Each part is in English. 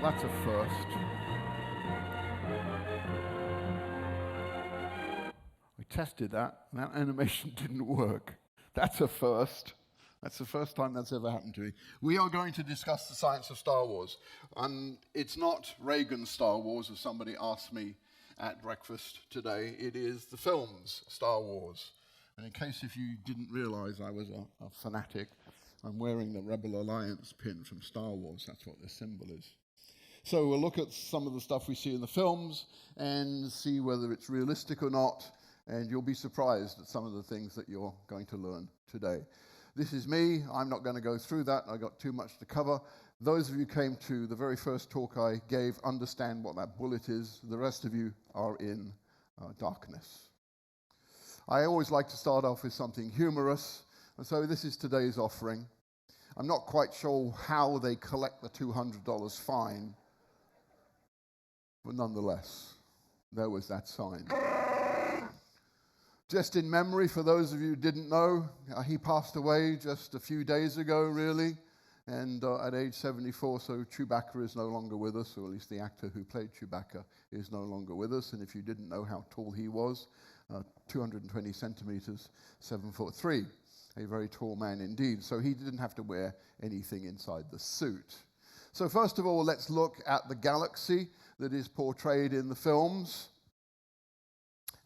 that's a first. We tested that, and that animation didn't work. That's a first. That's the first time that's ever happened to me. We are going to discuss the science of Star Wars. And it's not Reagan's Star Wars, as somebody asked me at breakfast today. It is the film's Star Wars. And in case if you didn't realize I was a fanatic, I'm wearing the Rebel Alliance pin from Star Wars. That's what this symbol is. So we'll look at some of the stuff we see in the films and see whether it's realistic or not. And you'll be surprised at some of the things that you're going to learn today. This is me. I'm not going to go through that. I got too much to cover. Those of you who came to the very first talk I gave understand what that bullet is. The rest of you are in darkness. I always like to start off with something humorous, and so this is today's offering. I'm not quite sure how they collect the $200 fine, but nonetheless, there was that sign. Just in memory, for those of you who didn't know, he passed away just a few days ago, really, and at age 74, so Chewbacca is no longer with us, or at least the actor who played Chewbacca is no longer with us, and if you didn't know how tall he was, 220 centimeters, 7'3", a very tall man indeed. So he didn't have to wear anything inside the suit. So first of all, let's look at the galaxy that is portrayed in the films.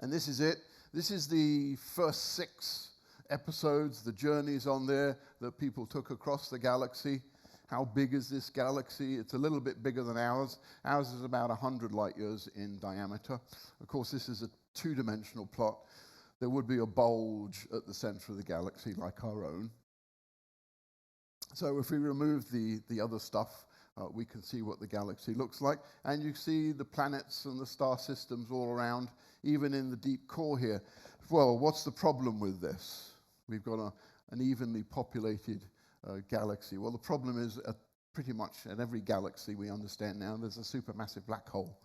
And this is it. This is the first 6 episodes, the journeys on there that people took across the galaxy. How big is this galaxy? It's a little bit bigger than ours. Ours is about 100 light years in diameter. Of course, this is a 2-dimensional plot. There would be a bulge at the center of the galaxy like our own. So if we remove the other stuff, we can see what the galaxy looks like. And you see the planets and the star systems all around, even in the deep core here. Well, what's the problem with this? We've got an evenly populated galaxy. Well, the problem is pretty much at every galaxy we understand now, there's a supermassive black hole.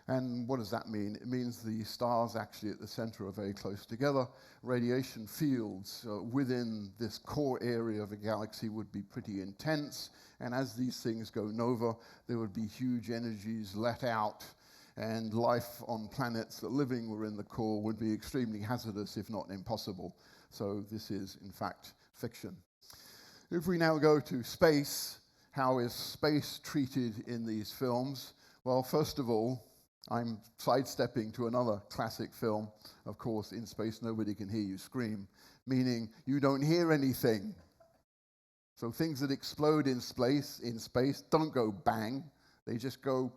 And what does that mean? It means the stars actually at the center are very close together. Radiation fields within this core area of a galaxy would be pretty intense. And as these things go nova, there would be huge energies let out. And life on planets that living were in the core would be extremely hazardous, if not impossible. So this is, in fact, fiction. If we now go to space, how is space treated in these films? Well, first of all, I'm sidestepping to another classic film. Of course, in space, nobody can hear you scream, meaning you don't hear anything. So things that explode in space don't go bang. They just go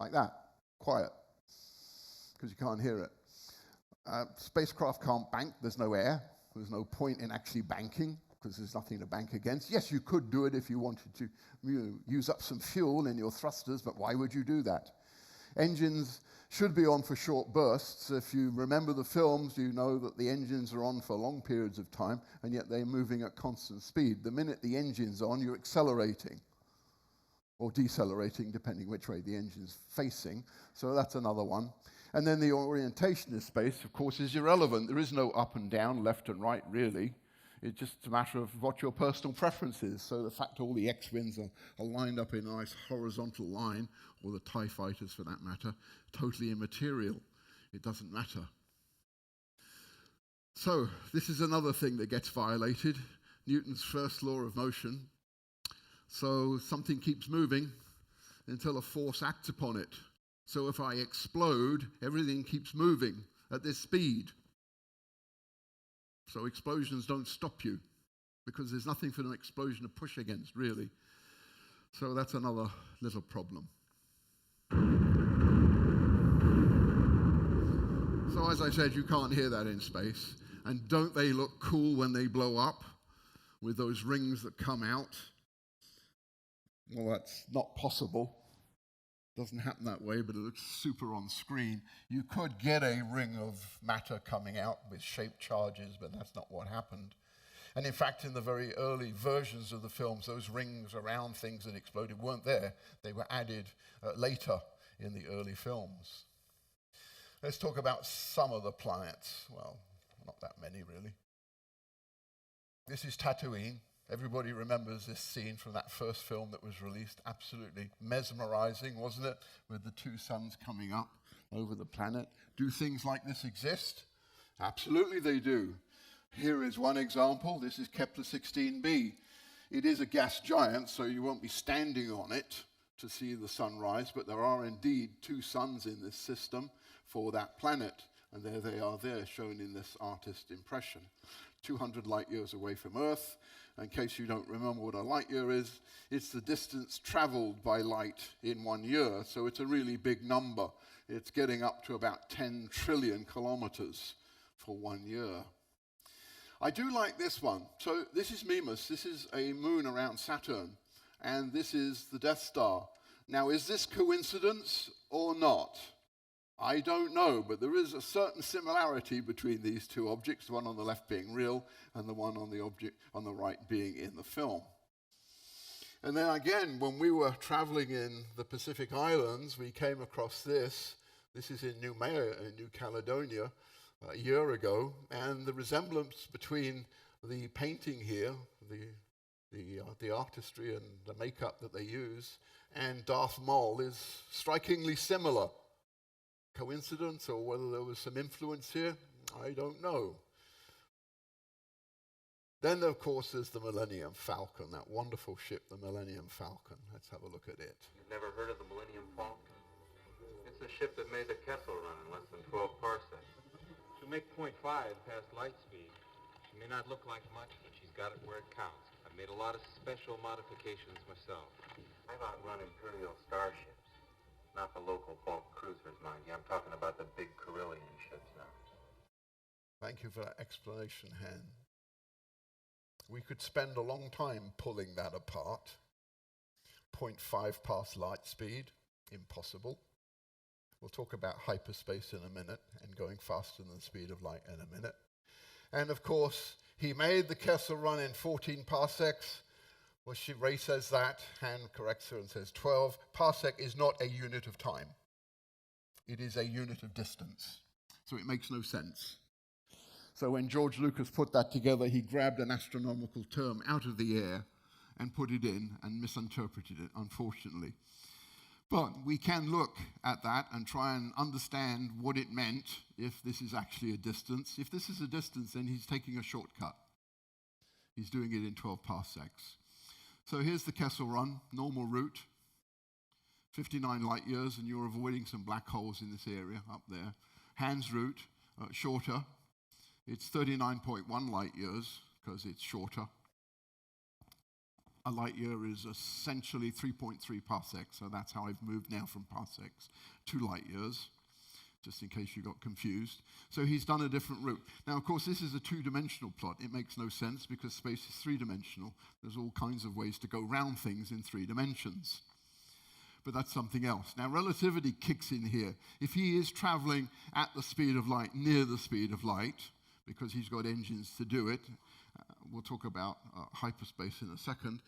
like that, quiet, because you can't hear it. Spacecraft can't bank. There's no air. There's no point in actually banking, because there's nothing to bank against. Yes, you could do it if you wanted to use up some fuel in your thrusters, but why would you do that? Engines should be on for short bursts. If you remember the films, you know that the engines are on for long periods of time, and yet they're moving at constant speed. The minute the engine's on, you're accelerating, or decelerating, depending which way the engine's facing. So that's another one. And then the orientation of space, of course, is irrelevant. There is no up and down, left and right, really. It's just a matter of what your personal preference is. So the fact all the X-Wings are lined up in a nice horizontal line, or the TIE fighters for that matter, totally immaterial. It doesn't matter. So this is another thing that gets violated, Newton's first law of motion. So something keeps moving until a force acts upon it. So if I explode, everything keeps moving at this speed. So explosions don't stop you, because there's nothing for an explosion to push against, really. So that's another little problem. So as I said, you can't hear that in space. And don't they look cool when they blow up with those rings that come out? Well, that's not possible. Doesn't happen that way, but it looks super on screen. You could get a ring of matter coming out with shaped charges, but that's not what happened. And in fact, in the very early versions of the films, those rings around things that exploded weren't there. They were added later in the early films. Let's talk about some of the planets. Well, not that many, really. This is Tatooine, Everybody remembers this scene from that first film that was released. Absolutely mesmerizing, wasn't it? With the two suns coming up over the planet. Do things like this exist? Absolutely they do. Here is one example. This is Kepler 16b. It is a gas giant, so you won't be standing on it to see the sunrise, but there are indeed two suns in this system for that planet. And there they are there, shown in this artist impression. 200 light years away from Earth. In case you don't remember what a light year is, it's the distance traveled by light in 1 year. So it's a really big number. It's getting up to about 10 trillion kilometers for 1 year. I do like this one. So this is Mimas. This is a moon around Saturn. And this is the Death Star. Now, is this coincidence or not? I don't know, but there is a certain similarity between these two objects, the one on the left being real and the one on the object on the right being in the film. And then again, when we were traveling in the Pacific Islands, we came across this. This is in Noumea in New Caledonia a year ago, and the resemblance between the painting here, the artistry and the makeup that they use, and Darth Maul is strikingly similar. Coincidence, or whether there was some influence here, I don't know. Then, of course, there's the Millennium Falcon, that wonderful ship, the Millennium Falcon. Let's have a look at it. You've never heard of the Millennium Falcon? It's a ship that made the Kessel Run in less than 12 parsecs. She'll make 0.5 past light speed. She may not look like much, but she's got it where it counts. I've made a lot of special modifications myself. I've outrun Imperial starships. Not the local bulk cruisers, mind you. I'm talking about the big Carillion ships now. Thank you for that explanation, Han. We could spend a long time pulling that apart. 0.5 past light speed, impossible. We'll talk about hyperspace in a minute and going faster than the speed of light in a minute. And of course, he made the Kessel Run in 14 parsecs. Well, Ray says that, Han corrects her and says 12. Parsec is not a unit of time. It is a unit of distance. So it makes no sense. So when George Lucas put that together, he grabbed an astronomical term out of the air and put it in and misinterpreted it, unfortunately. But we can look at that and try and understand what it meant if this is actually a distance. If this is a distance, then he's taking a shortcut. He's doing it in 12 parsecs. So here's the Kessel Run, normal route, 59 light years, and you're avoiding some black holes in this area up there. Han's route, shorter. It's 39.1 light years because it's shorter. A light year is essentially 3.3 parsecs, so that's how I've moved now from parsecs to light years, just in case you got confused. So he's done a different route. Now, of course, this is a two-dimensional plot. It makes no sense because space is three-dimensional. There's all kinds of ways to go round things in 3 dimensions. But that's something else. Now, relativity kicks in here. If he is traveling at the speed of light, near the speed of light, because he's got engines to do it, we'll talk about hyperspace in a second,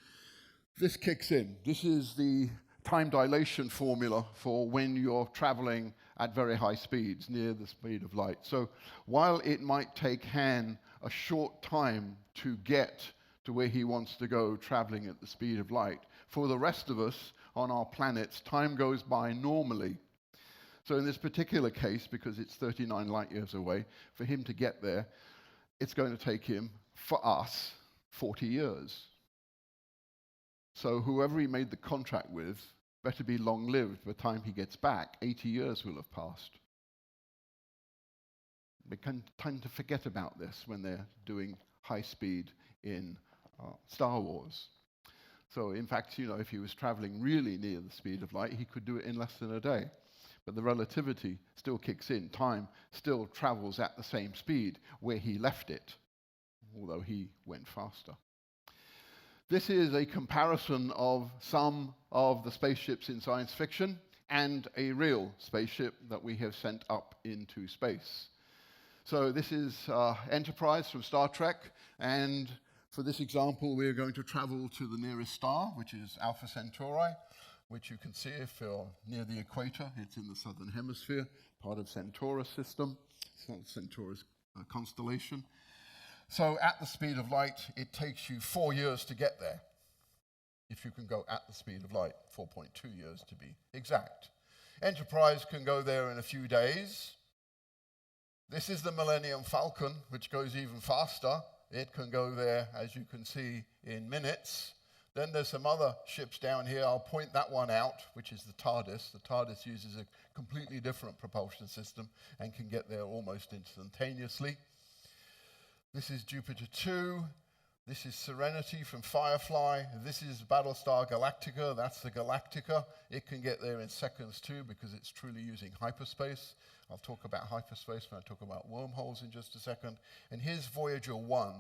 this kicks in. This is the time dilation formula for when you're traveling at very high speeds, near the speed of light. So while it might take Han a short time to get to where he wants to go traveling at the speed of light, for the rest of us on our planets, time goes by normally. So in this particular case, because it's 39 light years away, for him to get there, it's going to take him, for us, 40 years. So whoever he made the contract with better be long-lived. By the time he gets back, 80 years will have passed. They tend to forget about this when they're doing high speed in Star Wars. So in fact, you know, if he was traveling really near the speed of light, he could do it in less than a day. But the relativity still kicks in. Time still travels at the same speed where he left it, although he went faster. This is a comparison of some of the spaceships in science fiction and a real spaceship that we have sent up into space. So this is Enterprise from Star Trek, and for this example, we're going to travel to the nearest star, which is Alpha Centauri, which you can see if you're near the equator. It's in the southern hemisphere, part of Centaurus system. It's not Centaurus constellation. So at the speed of light, it takes you 4 years to get there. If you can go at the speed of light, 4.2 years to be exact. Enterprise can go there in a few days. This is the Millennium Falcon, which goes even faster. It can go there, as you can see, in minutes. Then there's some other ships down here. I'll point that one out, which is the TARDIS. The TARDIS uses a completely different propulsion system and can get there almost instantaneously. This is Jupiter 2. This is Serenity from Firefly. This is Battlestar Galactica. That's the Galactica. It can get there in seconds too because it's truly using hyperspace. I'll talk about hyperspace when I talk about wormholes in just a second. And here's Voyager 1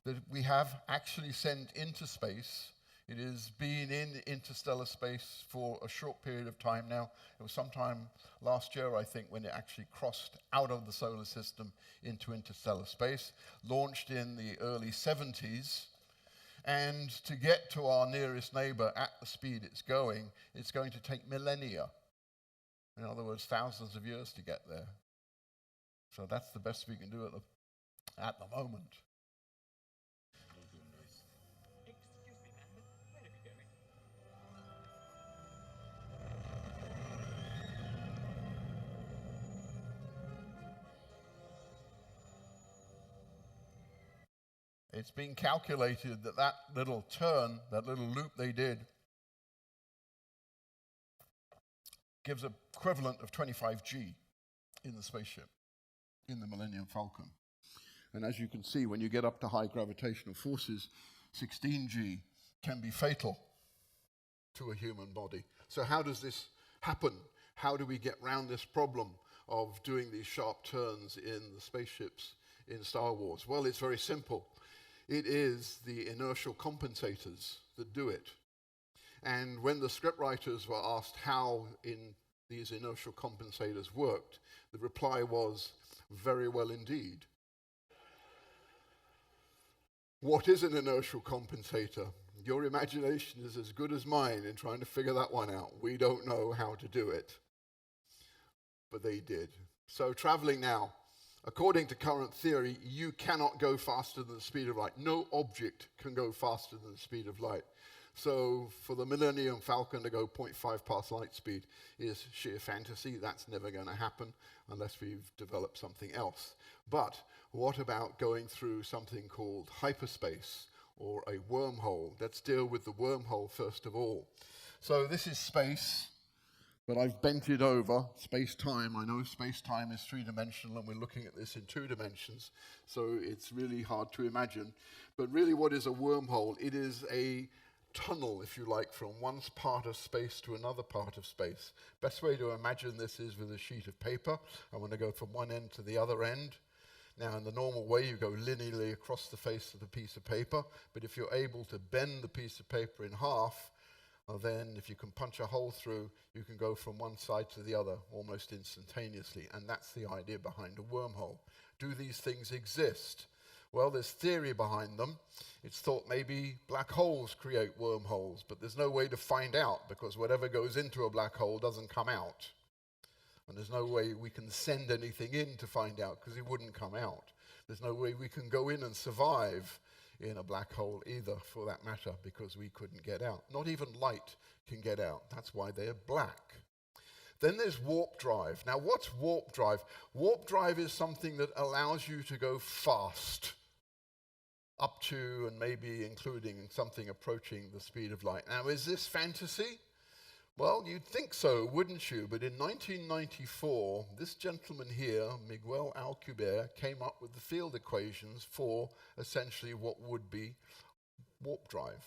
that we have actually sent into space. It has been in interstellar space for a short period of time now. It was sometime last year, I think, when it actually crossed out of the solar system into interstellar space, launched in the early 70s. And to get to our nearest neighbor at the speed it's going to take millennia. In other words, thousands of years to get there. So that's the best we can do at the moment. It's been calculated that that little turn, that little loop they did, gives an equivalent of 25 G in the spaceship, in the Millennium Falcon. And as you can see, when you get up to high gravitational forces, 16 G can be fatal to a human body. So how does this happen? How do we get around this problem of doing these sharp turns in the spaceships in Star Wars? Well, it's very simple. It is the inertial compensators that do it. And when the scriptwriters were asked how these inertial compensators worked, the reply was, very well indeed. What is an inertial compensator? Your imagination is as good as mine in trying to figure that one out. We don't know how to do it. But they did. So traveling now, according to current theory, you cannot go faster than the speed of light. No object can go faster than the speed of light. So for the Millennium Falcon to go 0.5 past light speed is sheer fantasy. That's never going to happen unless we've developed something else. But what about going through something called hyperspace or a wormhole? Let's deal with the wormhole first of all. So this is space. But I've bent it over, space-time. I know space-time is three-dimensional and we're looking at this in 2 dimensions, so it's really hard to imagine. But really what is a wormhole? It is a tunnel, if you like, from one part of space to another part of space. Best way to imagine this is with a sheet of paper. I want to go from one end to the other end. Now, in the normal way, you go linearly across the face of the piece of paper, but if you're able to bend the piece of paper in half, then if you can punch a hole through, you can go from one side to the other almost instantaneously. And that's the idea behind a wormhole. Do these things exist? Well, there's theory behind them. It's thought maybe black holes create wormholes, but there's no way to find out because whatever goes into a black hole doesn't come out. And there's no way we can send anything in to find out because it wouldn't come out. There's no way we can go in and survive in a black hole either, for that matter, because we couldn't get out. Not even light can get out. That's why they're black. Then there's warp drive. Now, what's warp drive? Warp drive is something that allows you to go fast, up to and maybe including something approaching the speed of light. Now, is this fantasy? Well, you'd think so, wouldn't you? But in 1994, this gentleman here, Miguel Alcubierre, came up with the field equations for essentially what would be warp drive.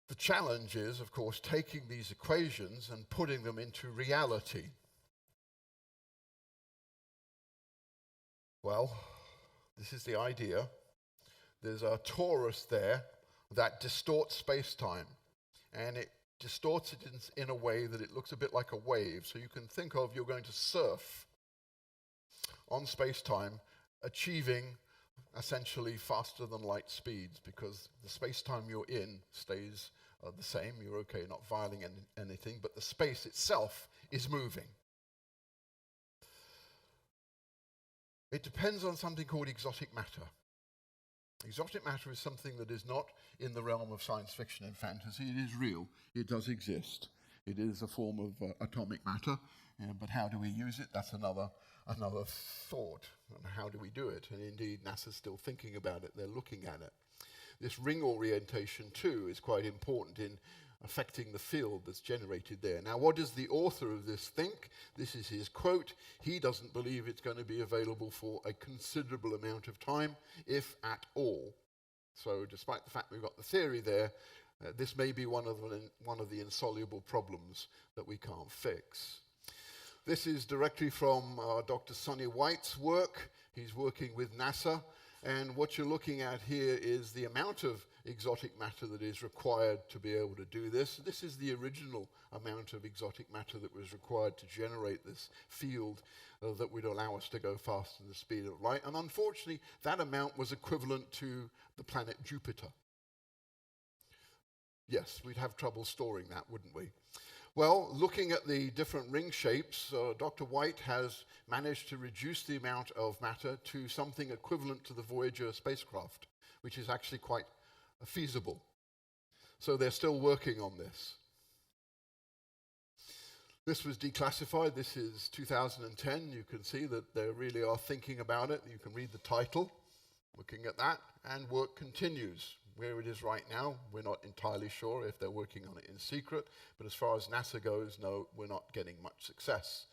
The challenge is, of course, taking these equations and putting them into reality. Well, this is the idea. There's a torus there that distorts space-time, and it distorts it in a way that it looks a bit like a wave. So you can think of you're going to surf on space-time, achieving essentially faster than light speeds because the space-time you're in stays the same. You're okay, not violating anything, but the space itself is moving. It depends on something called exotic matter. Exotic matter is something that is not in the realm of science fiction and fantasy. It is real. It does exist. It is a form of atomic matter, but how do we use it? That's another thought. And how do we do it? And indeed, NASA's still thinking about it. They're looking at it. This ring orientation, too, is quite important in affecting the field that's generated there. Now, what does the author of this think? This is his quote. He doesn't believe it's going to be available for a considerable amount of time, if at all. So despite the fact we've got the theory there, this may be one of the insoluble problems that we can't fix. This is directly from Dr. Sonny White's work. He's working with NASA. And what you're looking at here is the amount of exotic matter that is required to be able to do this. This is the original amount of exotic matter that was required to generate this field that would allow us to go faster than the speed of light. And unfortunately, that amount was equivalent to the planet Jupiter. Yes, we'd have trouble storing that, wouldn't we? Well, looking at the different ring shapes, Dr. White has managed to reduce the amount of matter to something equivalent to the Voyager spacecraft, which is actually quite feasible. So they're still working on this. This was declassified. This is 2010. You can see that they really are thinking about it. You can read the title, looking at that, and work continues. Where it is right now, we're not entirely sure if they're working on it in secret, but as far as NASA goes, no, we're not getting much success.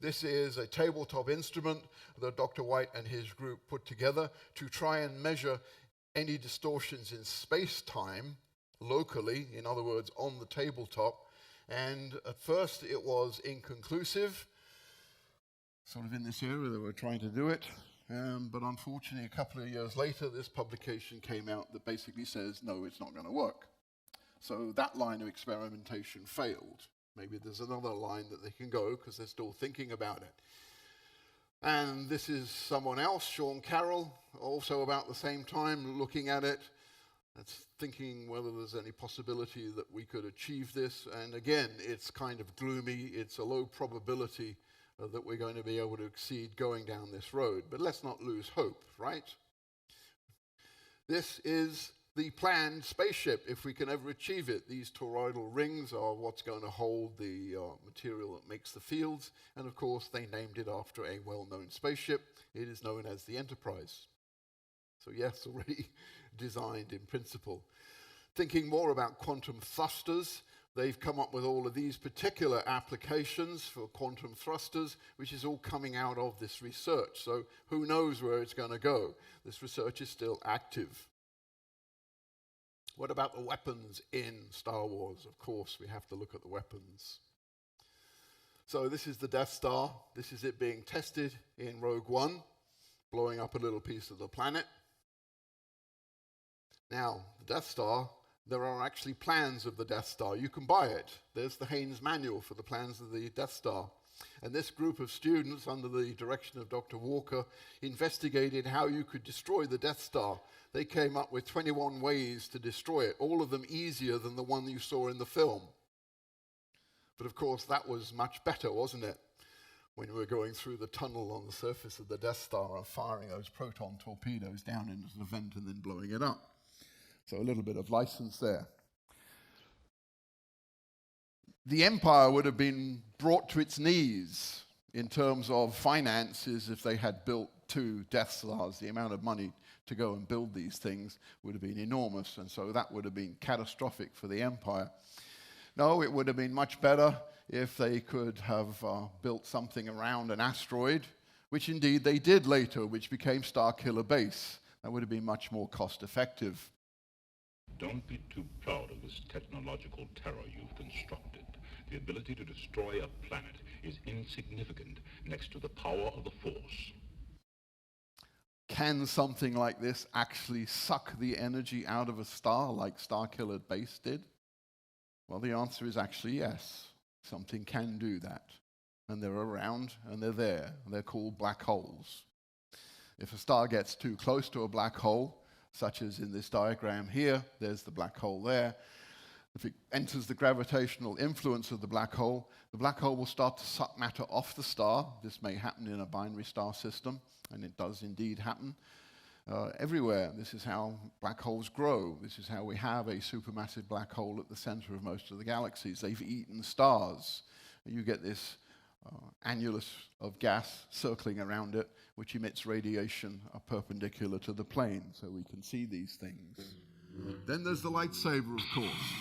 This is a tabletop instrument that Dr. White and his group put together to try and measure any distortions in space-time locally, in other words, on the tabletop. And at first it was inconclusive, sort of in this area they were trying to do it. But unfortunately, a couple of years later, this publication came out that basically says, no, it's not going to work. So that line of experimentation failed. Maybe there's another line that they can go because they're still thinking about it. And this is someone else, Sean Carroll, also about the same time looking at it. That's thinking whether there's any possibility that we could achieve this. And again, it's kind of gloomy. It's a low probability that we're going to be able to exceed going down this road. But let's not lose hope, right? This is the planned spaceship, if we can ever achieve it. These toroidal rings are what's going to hold the material that makes the fields. And of course, they named it after a well-known spaceship. It is known as the Enterprise. So yes, already designed in principle. Thinking more about quantum thrusters, they've come up with all of these particular applications for quantum thrusters, which is all coming out of this research. So who knows where it's going to go? This research is still active. What about the weapons in Star Wars? Of course, we have to look at the weapons. So this is the Death Star. This is it being tested in Rogue One, blowing up a little piece of the planet. Now, the Death Star, there are actually plans of the Death Star. You can buy it. There's the Haynes manual for the plans of the Death Star. And this group of students, under the direction of Dr. Walker, investigated how you could destroy the Death Star. They came up with 21 ways to destroy it, all of them easier than the one you saw in the film. But of course, that was much better, wasn't it? When we were going through the tunnel on the surface of the Death Star and firing those proton torpedoes down into the vent and then blowing it up. So a little bit of license there. The Empire would have been brought to its knees in terms of finances if they had built 2 Death Stars. The amount of money to go and build these things would have been enormous, and so that would have been catastrophic for the Empire. No, it would have been much better if they could have built something around an asteroid, which indeed they did later, which became Starkiller Base. That would have been much more cost-effective. Don't be too proud of this technological terror you've constructed. The ability to destroy a planet is insignificant next to the power of the Force. Can something like this actually suck the energy out of a star like Starkiller Base did? Well, the answer is actually yes. Something can do that. And they're around and they're there. And they're called black holes. If a star gets too close to a black hole, such as in this diagram here, there's the black hole there, if it enters the gravitational influence of the black hole will start to suck matter off the star. This may happen in a binary star system, and it does indeed happen everywhere. This is how black holes grow. This is how we have a supermassive black hole at the center of most of the galaxies. They've eaten stars. You get this annulus of gas circling around it, which emits radiation perpendicular to the plane, so we can see these things. Then there's the lightsaber, of course.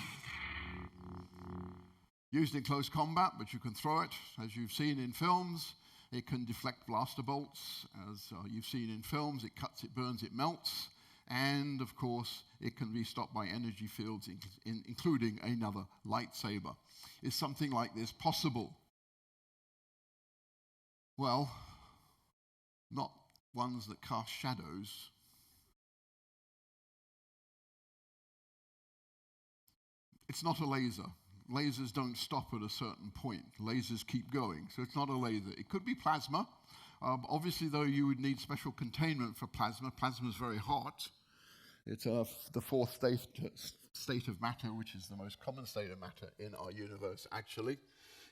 Used in close combat, but you can throw it, as you've seen in films. It can deflect blaster bolts, as you've seen in films. It cuts, it burns, it melts. And, of course, it can be stopped by energy fields, including another lightsaber. Is something like this possible? Well, not ones that cast shadows. It's not a laser. Lasers don't stop at a certain point. Lasers keep going, so it's not a laser. It could be plasma. Obviously, though, you would need special containment for plasma. Plasma is very hot. It's the fourth state of matter, which is the most common state of matter in our universe, actually.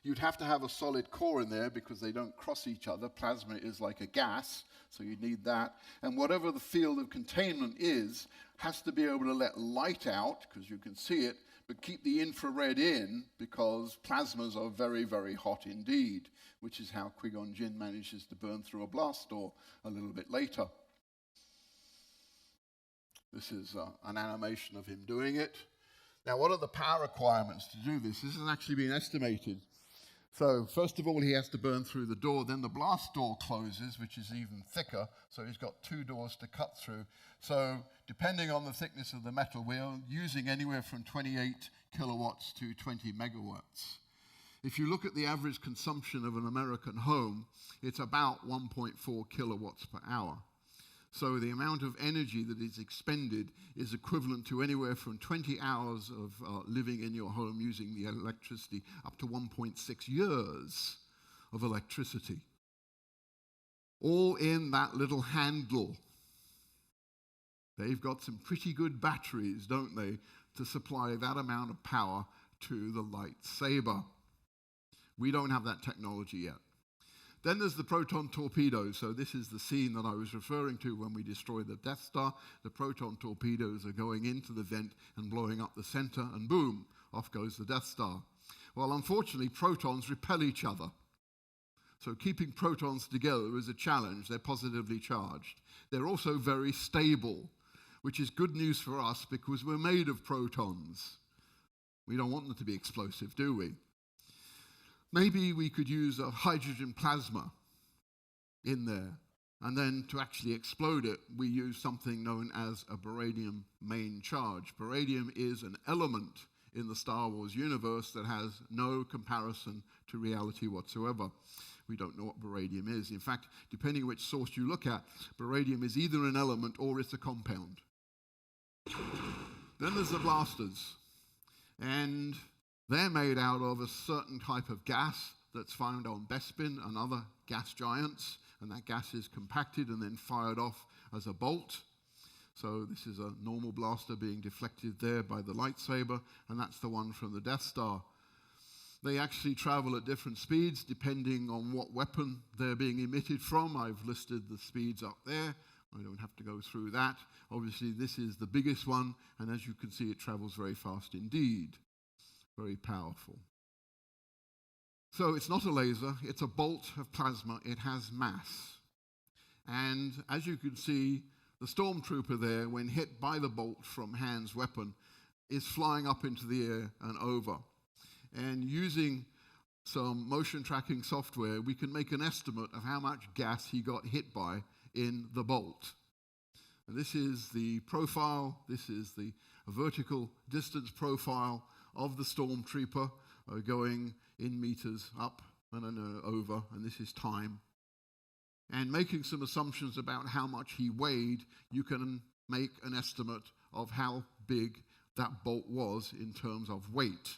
You'd have to have a solid core in there because they don't cross each other. Plasma is like a gas, so you need that. And whatever the field of containment is, has to be able to let light out, because you can see it, but keep the infrared in, because plasmas are very, very hot indeed, which is how Qui-Gon Jinn manages to burn through a blast door a little bit later. This is an animation of him doing it. Now, what are the power requirements to do this? This has actually been estimated. So, first of all, he has to burn through the door. Then the blast door closes, which is even thicker. So he's got two doors to cut through. So, depending on the thickness of the metal, we're using anywhere from 28 kilowatts to 20 megawatts. If you look at the average consumption of an American home, it's about 1.4 kilowatts per hour. So the amount of energy that is expended is equivalent to anywhere from 20 hours of living in your home using the electricity up to 1.6 years of electricity. All in that little handle. They've got some pretty good batteries, don't they, to supply that amount of power to the lightsaber. We don't have that technology yet. Then there's the proton torpedoes. So this is the scene that I was referring to when we destroyed the Death Star. The proton torpedoes are going into the vent and blowing up the center, and boom, off goes the Death Star. Well, unfortunately, protons repel each other. So keeping protons together is a challenge. They're positively charged. They're also very stable, which is good news for us because we're made of protons. We don't want them to be explosive, do we? Maybe we could use a hydrogen plasma in there, and then to actually explode it, we use something known as a baradium main charge. Baradium is an element in the Star Wars universe that has no comparison to reality whatsoever. We don't know what baradium is. In fact, depending which source you look at, baradium is either an element or it's a compound. Then there's the blasters, and they're made out of a certain type of gas that's found on Bespin and other gas giants, and that gas is compacted and then fired off as a bolt. So this is a normal blaster being deflected there by the lightsaber, and that's the one from the Death Star. They actually travel at different speeds depending on what weapon they're being emitted from. I've listed the speeds up there. I don't have to go through that. Obviously, this is the biggest one, and as you can see, it travels very fast indeed. Very powerful. So it's not a laser, it's a bolt of plasma. It has mass. And as you can see, the stormtrooper there, when hit by the bolt from Han's weapon, is flying up into the air and over. And using some motion tracking software, we can make an estimate of how much gas he got hit by in the bolt. And this is the profile, this is the vertical distance profile of the stormtrooper going in meters up and over, and this is time. And making some assumptions about how much he weighed, you can make an estimate of how big that bolt was in terms of weight.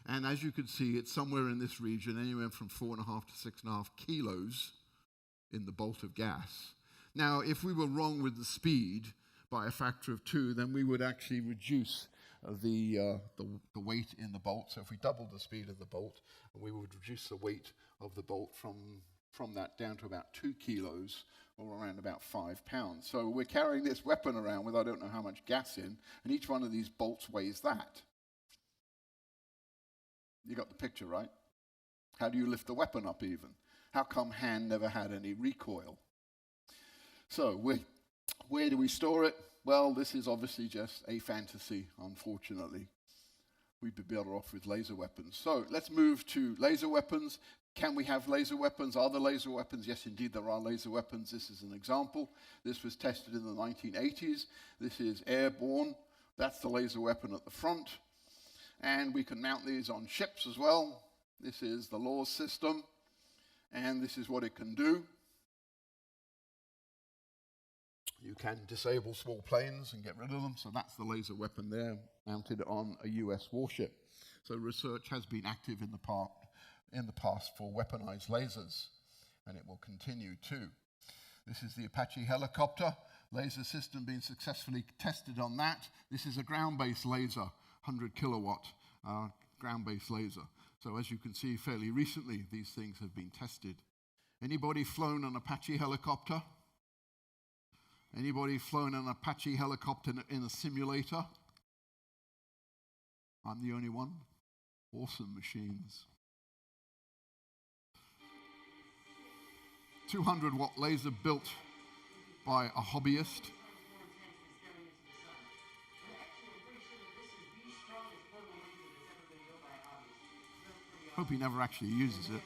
And as you can see, it's somewhere in this region, anywhere from 4.5 to 6.5 kilos in the bolt of gas. Now, if we were wrong with the speed by a factor of 2, then we would actually reduce the weight in the bolt. So if we doubled the speed of the bolt, we would reduce the weight of the bolt from that down to about 2 kilos, or around about 5 pounds. So we're carrying this weapon around with I don't know how much gas in, and each one of these bolts weighs that. You got the picture, right? How do you lift the weapon up even? How come Han never had any recoil? So where do we store it? Well, this is obviously just a fantasy, unfortunately. We'd be better off with laser weapons. So let's move to laser weapons. Can we have laser weapons? Are there laser weapons? Yes, indeed, there are laser weapons. This is an example. This was tested in the 1980s. This is airborne. That's the laser weapon at the front. And we can mount these on ships as well. This is the LAWS system. And this is what it can do. You can disable small planes and get rid of them. So that's the laser weapon there, mounted on a US warship. So research has been active in the past for weaponized lasers, and it will continue too. This is the Apache helicopter. Laser system being successfully tested on that. This is a ground-based laser, 100 kilowatt ground-based laser. So as you can see, fairly recently, these things have been tested. Anybody flown an Apache helicopter? Anybody flown an Apache helicopter in a simulator? I'm the only one. Awesome machines. 200-watt laser built by a hobbyist. Hope he never actually uses it.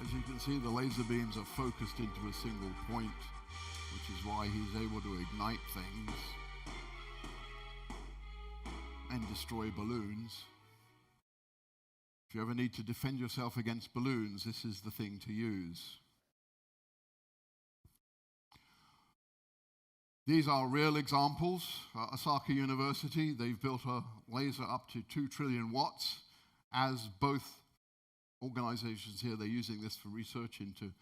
As you can see, the laser beams are focused into a single point, which is why he's able to ignite things and destroy balloons. If you ever need to defend yourself against balloons, this is the thing to use. These are real examples. Osaka University, they've built a laser up to 2 trillion watts. As both organizations here, they're using this for research into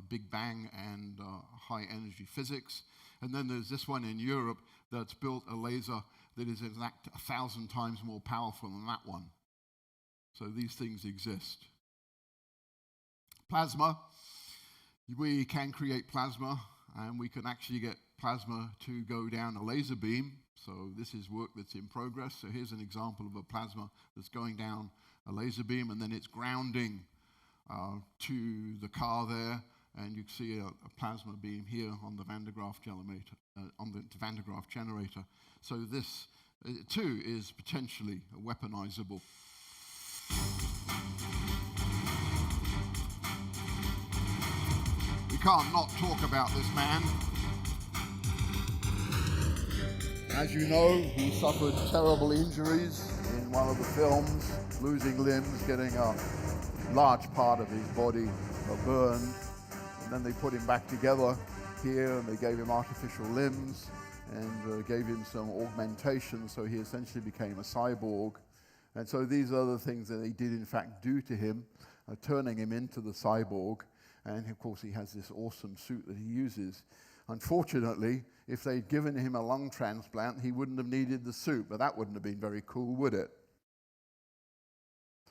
Big Bang and high energy physics. And then there's this one in Europe that's built a laser that is in fact 1,000 times more powerful than that one. So these things exist. Plasma. We can create plasma, and we can actually get plasma to go down a laser beam. So this is work that's in progress. So here's an example of a plasma that's going down a laser beam, and then it's grounding to the car there, and you can see a plasma beam here on the Van de Graaff generator. So this too is potentially weaponizable. We can't not talk about this man. As you know, he suffered terrible injuries in one of the films, losing limbs, getting a large part of his body burned. And then they put him back together here, and they gave him artificial limbs and gave him some augmentation, so he essentially became a cyborg. And so these are the things that they did in fact do to him, turning him into the cyborg. And of course he has this awesome suit that he uses. Unfortunately, if they'd given him a lung transplant, he wouldn't have needed the suit, but that wouldn't have been very cool, would it?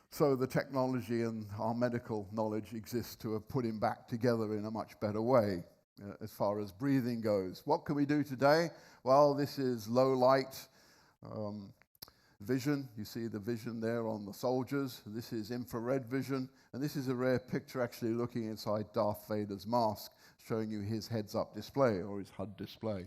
So the technology and our medical knowledge exists to have put him back together in a much better way as far as breathing goes. What can we do today? Well, this is low light vision. You see the vision there on the soldiers. This is infrared vision, and this is a rare picture actually looking inside Darth Vader's mask, showing you his heads-up display or his HUD display.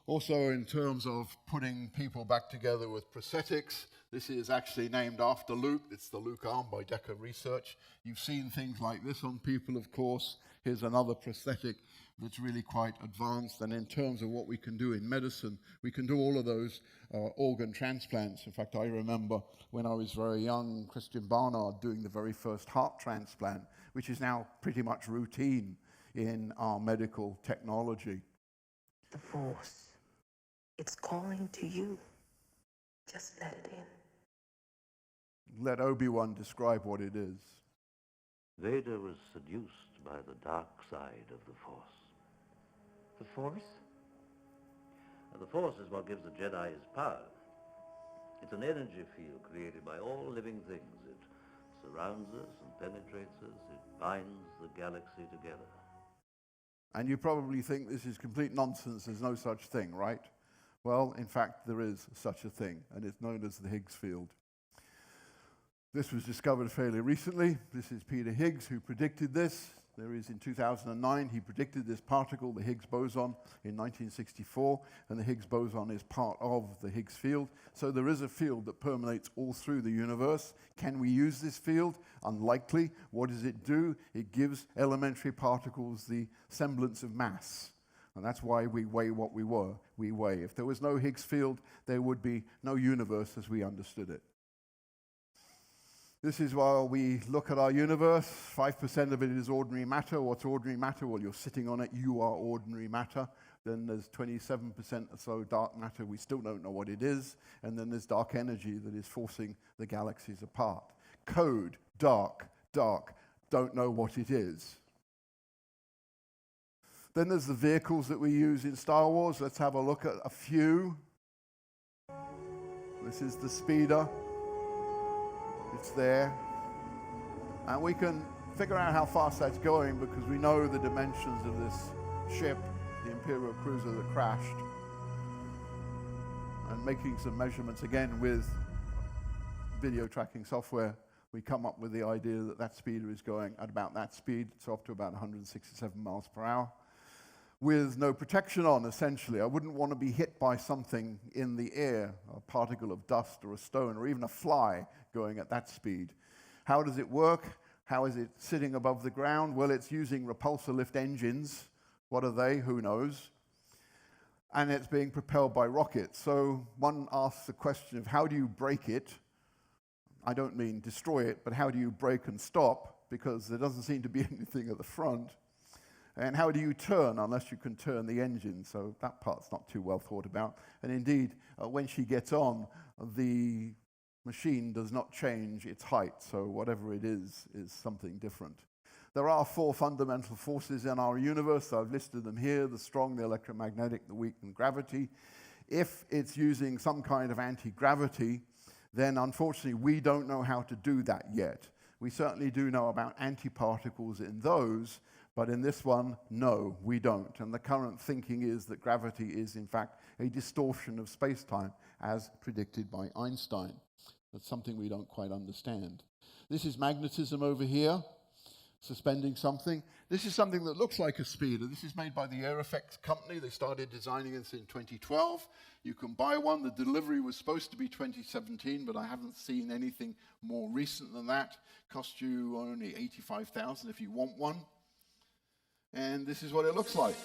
Also, in terms of putting people back together with prosthetics, this is actually named after Luke. It's the Luke arm by Deca Research. You've seen things like this on people, of course. Here's another prosthetic that's really quite advanced. And in terms of what we can do in medicine, we can do all of those organ transplants. In fact, I remember when I was very young, Christian Barnard doing the very first heart transplant, which is now pretty much routine in our medical technology. The Force. It's calling to you. Just let it in. Let Obi-Wan describe what it is. Vader was seduced by the dark side of the Force. The Force? Now, the Force is what gives the Jedi his power. It's an energy field created by all living things. It surrounds us and penetrates us. It binds the galaxy together. And you probably think this is complete nonsense, there's no such thing, right? Well, in fact, there is such a thing, and it's known as the Higgs field. This was discovered fairly recently. This is Peter Higgs who predicted this. There is, in 2009, he predicted this particle, the Higgs boson, in 1964, and the Higgs boson is part of the Higgs field. So there is a field that permeates all through the universe. Can we use this field? Unlikely. What does it do? It gives elementary particles the semblance of mass. And that's why we weigh what we weigh. If there was no Higgs field, there would be no universe as we understood it. This is while we look at our universe. 5% of it is ordinary matter. What's ordinary matter? Well, you're sitting on it. You are ordinary matter. Then there's 27% or so dark matter. We still don't know what it is. And then there's dark energy that is forcing the galaxies apart. Code, dark, dark. Don't know what it is. Then there's the vehicles that we use in Star Wars. Let's have a look at a few. This is the speeder. It's there. And we can figure out how fast that's going because we know the dimensions of this ship, the Imperial cruiser that crashed. And making some measurements again with video tracking software, we come up with the idea that that speeder is going at about that speed. It's off to about 167 miles per hour. With no protection on, essentially. I wouldn't want to be hit by something in the air, a particle of dust or a stone, or even a fly going at that speed. How does it work? How is it sitting above the ground? Well, it's using repulsor lift engines. What are they? Who knows? And it's being propelled by rockets. So one asks the question of how do you brake it? I don't mean destroy it, but how do you brake and stop? Because there doesn't seem to be anything at the front. And how do you turn unless you can turn the engine? So that part's not too well thought about. And indeed, when she gets on, the machine does not change its height. So whatever it is something different. There are 4 fundamental forces in our universe. I've listed them here: the strong, the electromagnetic, the weak, and gravity. If it's using some kind of anti-gravity, then unfortunately we don't know how to do that yet. We certainly do know about antiparticles in those, but in this one, no, we don't. And the current thinking is that gravity is, in fact, a distortion of space-time, as predicted by Einstein. That's something we don't quite understand. This is magnetism over here, suspending something. This is something that looks like a speeder. This is made by the Aireffects company. They started designing this in 2012. You can buy one. The delivery was supposed to be 2017, but I haven't seen anything more recent than that. Cost you only $85,000 if you want one. And this is what it looks like.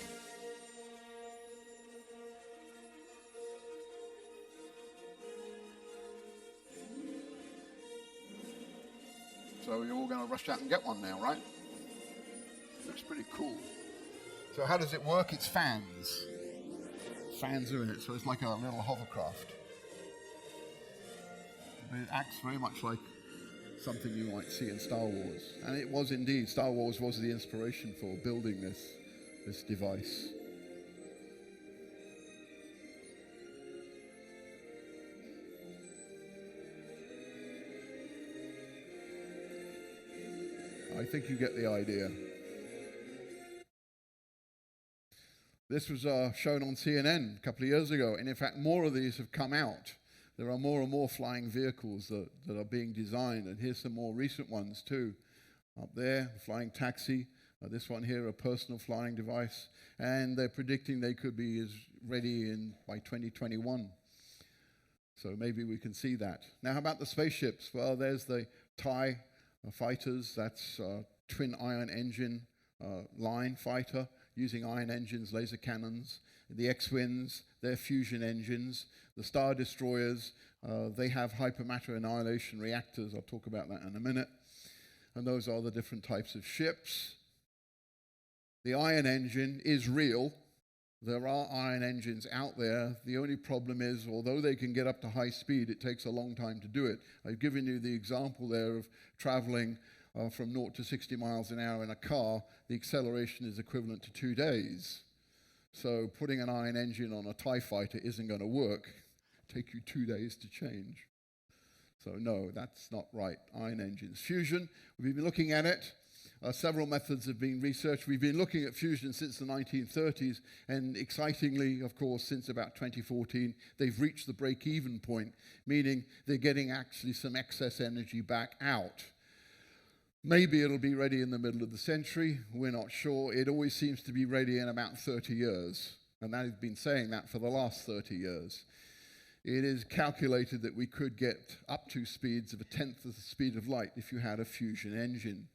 So you're all going to rush out and get one now, right? Looks pretty cool. So how does it work? It's fans. Fans are in it, so it's like a little hovercraft. But it acts very much like something you might see in Star Wars. And it was indeed, Star Wars was the inspiration for building this device. I think you get the idea. This was shown on CNN a couple of years ago, and in fact more of these have come out. There are more and more flying vehicles that are being designed, and here's some more recent ones too. Up there, the flying taxi, This one here, a personal flying device, and they're predicting they could be as ready by 2021. So maybe we can see that. Now, how about the spaceships? Well, there's the TIE fighters. That's twin ion engine line fighter using ion engines, laser cannons. The X-Winds, they're fusion engines. The Star Destroyers, they have hypermatter annihilation reactors. I'll talk about that in a minute. And those are the different types of ships. The ion engine is real. There are ion engines out there. The only problem is, although they can get up to high speed, it takes a long time to do it. I've given you the example there of traveling from 0 to 60 miles an hour in a car. The acceleration is equivalent to 2 days. So putting an ion engine on a TIE fighter isn't going to work. Take you 2 days to change. So no, that's not right. Ion engines. Fusion, we've been looking at it. Several methods have been researched. We've been looking at fusion since the 1930s, and excitingly, of course, since about 2014, they've reached the break-even point, meaning they're getting actually some excess energy back out. Maybe it'll be ready in the middle of the century. We're not sure. It always seems to be ready in about 30 years, and I've been saying that for the last 30 years. It is calculated that we could get up to speeds of 1/10 of the speed of light if you had a fusion engine.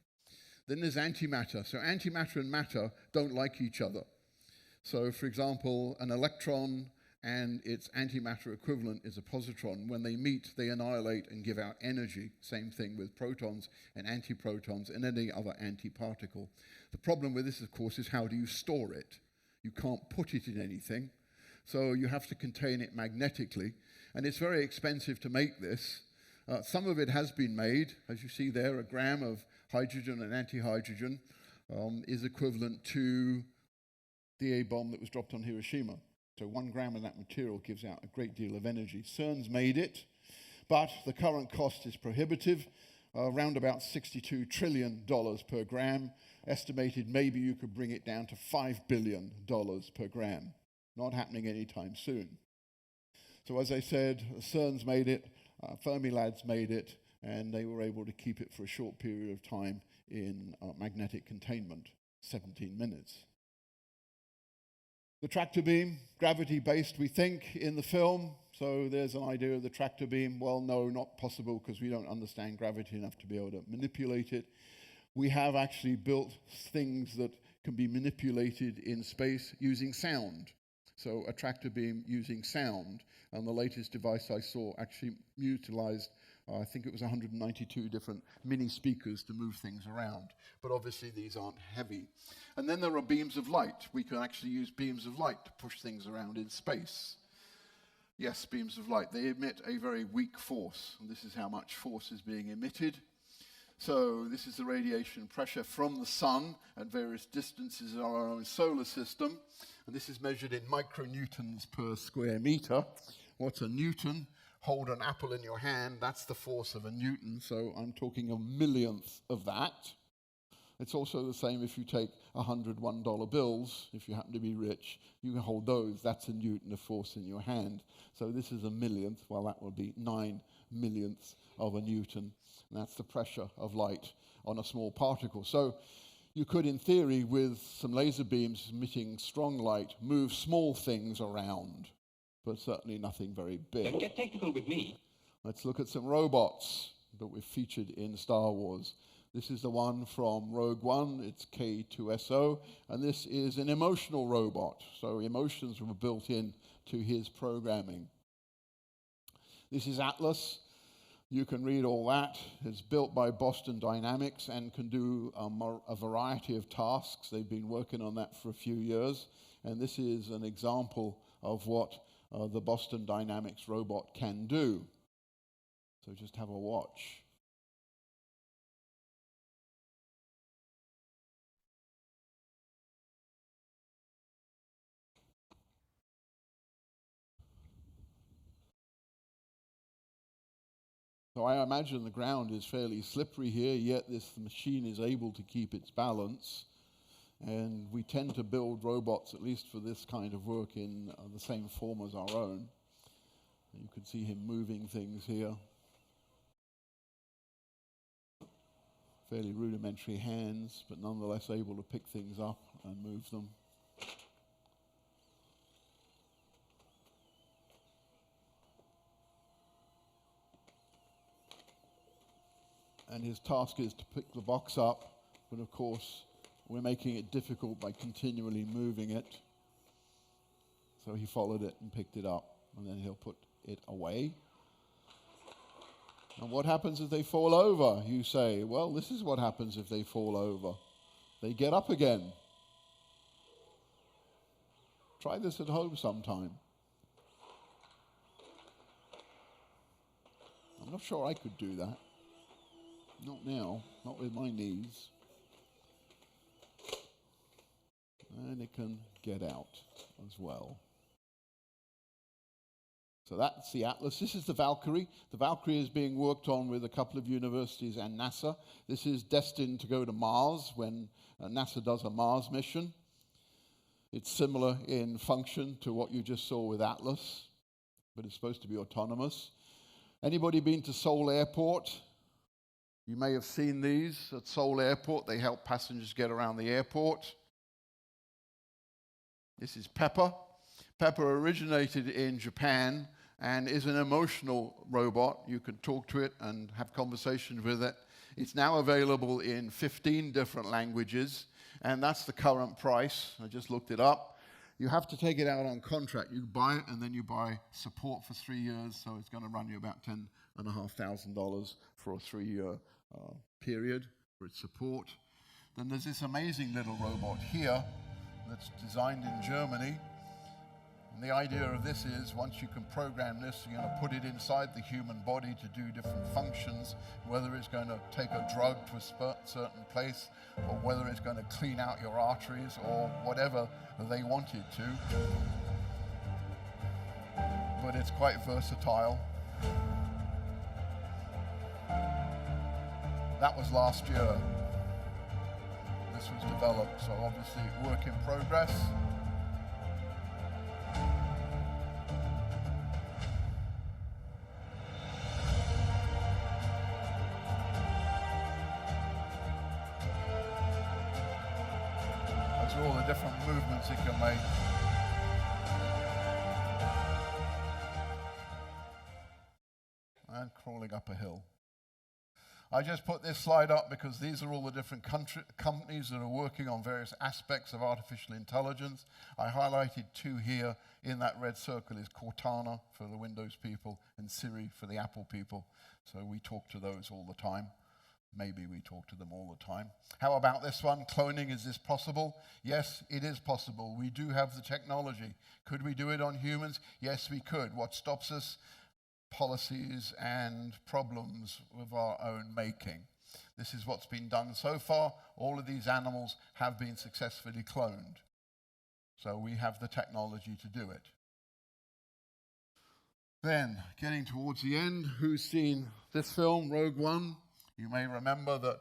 Then there's antimatter. So antimatter and matter don't like each other. So for example, an electron and its antimatter equivalent is a positron. When they meet, they annihilate and give out energy. Same thing with protons and antiprotons and any other antiparticle. The problem with this, of course, is how do you store it? You can't put it in anything. So you have to contain it magnetically. And it's very expensive to make this. Some of it has been made. As you see there, a gram of hydrogen and antihydrogen is equivalent to the A-bomb that was dropped on Hiroshima. So 1 gram of that material gives out a great deal of energy. CERN's made it, but the current cost is prohibitive, around about $62 trillion per gram. Estimated maybe you could bring it down to $5 billion per gram. Not happening anytime soon. So as I said, CERN's made it, Fermilab's made it, and they were able to keep it for a short period of time in magnetic containment, 17 minutes. The tractor beam, gravity-based, we think, in the film. So there's an idea of the tractor beam. Well, no, not possible, because we don't understand gravity enough to be able to manipulate it. We have actually built things that can be manipulated in space using sound. So a tractor beam using sound. And the latest device I saw actually utilized, I think it was 192 different mini speakers to move things around. But obviously these aren't heavy. And then there are beams of light. We can actually use beams of light to push things around in space. Yes, beams of light. They emit a very weak force. And this is how much force is being emitted. So this is the radiation pressure from the sun at various distances in our own solar system. And this is measured in micronewtons per square meter. What's a newton? Hold an apple in your hand, that's the force of a newton, so I'm talking a millionth of that. It's also the same if you take 100 $1 bills. If you happen to be rich, you can hold those. That's a newton of force in your hand. So this is a millionth. Well, that will be 9 millionths of a newton. And that's the pressure of light on a small particle. So you could, in theory, with some laser beams emitting strong light, move small things around, but certainly nothing very big. Don't get technical with me. Let's look at some robots that we've featured in Star Wars. This is the one from Rogue One. It's K2SO, and this is an emotional robot. So emotions were built in to his programming. This is Atlas. You can read all that. It's built by Boston Dynamics and can do a variety of tasks. They've been working on that for a few years, and this is an example of what the Boston Dynamics robot can do. So just have a watch. So I imagine the ground is fairly slippery here, yet this machine is able to keep its balance. And we tend to build robots, at least for this kind of work, in the same form as our own. You can see him moving things here. fairly rudimentary hands, but nonetheless able to pick things up and move them. And his task is to pick the box up, but of course we're making it difficult by continually moving it. So he followed it and picked it up, and then he'll put it away. And what happens if they fall over? You say, well, this is what happens if they fall over. They get up again. Try this at home sometime. I'm not sure I could do that. Not now, not with my knees. And it can get out as well. So that's the Atlas. This is the Valkyrie. The Valkyrie is being worked on with a couple of universities and NASA. This is destined to go to Mars when NASA does a Mars mission. It's similar in function to what you just saw with Atlas, but it's supposed to be autonomous. Anybody been to Seoul Airport? You may have seen these at Seoul Airport. They help passengers get around the airport. This is Pepper. Pepper originated in Japan and is an emotional robot. You can talk to it and have conversations with it. It's now available in 15 different languages, and that's the current price. I just looked it up. You have to take it out on contract. You buy it, and then you buy support for 3 years, so it's going to run you about $10,500 for a 3-year period for its support. Then there's this amazing little robot here that's designed in Germany. And the idea of this is, once you can program this, you're going to put it inside the human body to do different functions, whether it's going to take a drug to a certain place, or whether it's going to clean out your arteries, or whatever they want it to. But it's quite versatile. That was last year. This was developed, so obviously work in progress. Those are all the different movements it can make. And crawling up a hill. I just put this slide up because these are all the different companies that are working on various aspects of artificial intelligence. I highlighted 2 here. In that red circle is Cortana for the Windows people and Siri for the Apple people. So we talk to those all the time. Maybe we talk to them all the time. How about this one? Cloning, is this possible? Yes, it is possible. We do have the technology. Could we do it on humans? Yes, we could. What stops us? Policies and problems of our own making. This is what's been done so far. All of these animals have been successfully cloned. So we have the technology to do it. Then, getting towards the end, who's seen this film, Rogue One? You may remember that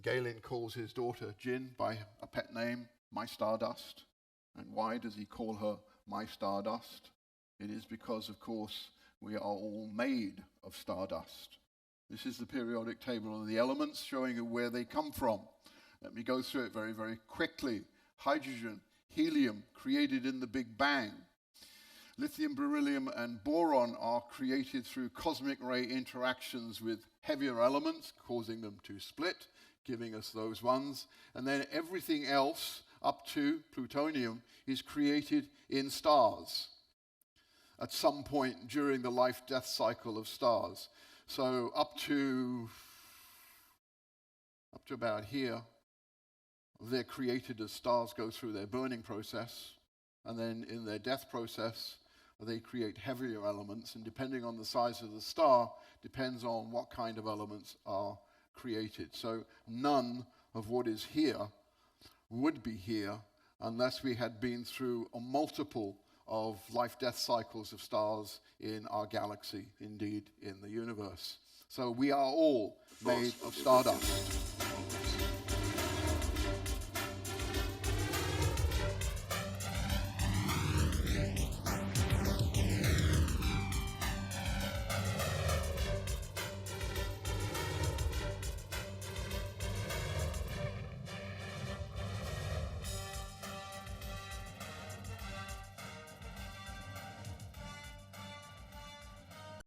Galen calls his daughter Jyn by a pet name, My Stardust. And why does he call her My Stardust? It is because, of course, we are all made of stardust. This is the periodic table of the elements showing you where they come from. Let me go through it very, very quickly. Hydrogen, helium, created in the Big Bang. Lithium, beryllium, and boron are created through cosmic ray interactions with heavier elements, causing them to split, giving us those ones. And then everything else, up to plutonium, is created in stars at some point during the life-death cycle of stars. So up to about here, they're created as stars go through their burning process, and then in their death process, they create heavier elements, and depending on the size of the star, depends on what kind of elements are created. So none of what is here would be here unless we had been through a multiple of life-death cycles of stars in our galaxy, indeed in the universe. So we are all made of stardust.